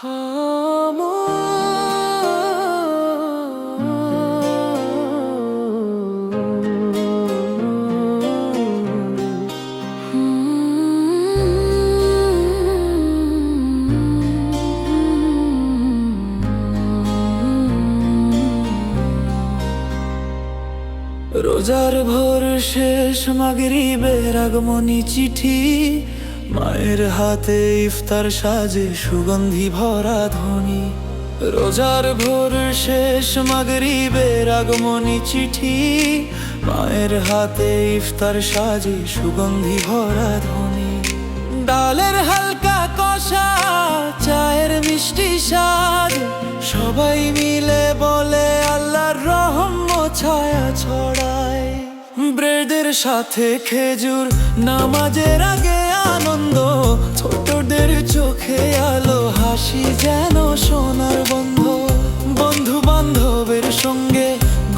রোজার ভোর শেষ মাগরিবের আগমনী চিঠি, মায়ের হাতে ইফতার সাজে সুগন্ধি ভরা ধ্বনি। রোজার ভোর শেষ মাগরিবের আগমনী চিঠি, মায়ের হাতে ইফতার সাজে সুগন্ধি ভরা ধ্বনি। ডালের হালকা কষা, চায়ের মিষ্টি স্বাদ, সবাই মিলে বলে আল্লাহর রহমত ছায়া ছড়ায়। ব্রেডের সাথে খেজুর, নামাজের আগে আনন্দ, ছোটদের চোখে আলো, হাসি যেন সোনার বন্ধ। বন্ধু বান্ধবের সঙ্গে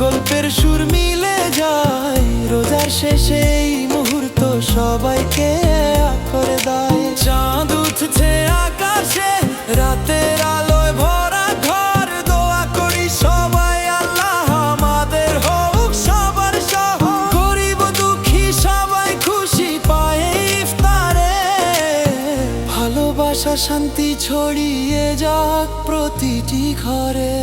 গল্পের সুর মিলে যায়, রোজার শেষে এই মুহূর্ত সবাইকে এক করে দেয়। চাঁদ উঠছে আকাশে, রাতের আলোয় ভরা ঘর, দোয়া করি সবাই আল্লাহ আমাদের হোক সবার সহজ। গরিব দুঃখী সবাই খুশি পায় ইফতারে, ভালোবাসা শান্তি ছড়িয়ে যাক প্রতিটি ঘরে।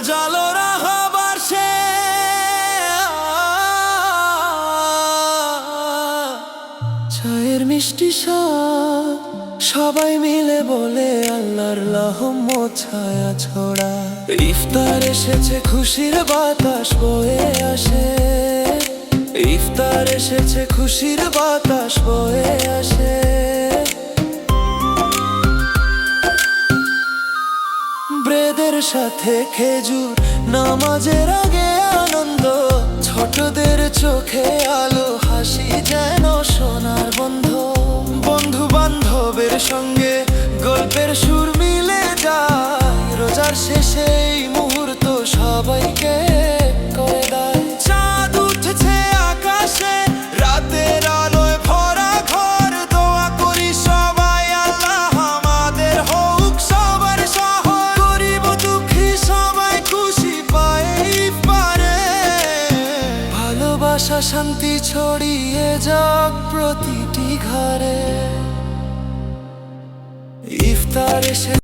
জালোরা হবার সে চায়ের মিষ্টি স্বাদ, সবাই মিলে বলে আল্লাহর রহমত ছায়া ছড়া। ইফতার এসেছে খুশির বাতাস বয়ে আসে, ইফতার এসেছে খুশির বাতাস বয়ে আসে। ব্রেডের সাথে খেজুর, নামাজের আগে আনন্দ, ছোটদের চোখে আলো, হাসি যেন সোনার বন্ধ। বন্ধু বান্ধবের সঙ্গে গল্পের সুর মিলে যায়, রোজার শেষে এই মুহূর্ত সবাইকে করে দেয়। চাঁদ উঠছে আকাশে, রাতের আলোয় ভরা ঘর, দোয়া করি সবাই আল্লাহ আমাদের হোক সবার সহজ। গরিব দুঃখী সবাই খুশি পায় ইফতারে, ভালোবাসা শান্তি ছড়িয়ে যাক প্রতিটি ঘরে। ইফতার এসে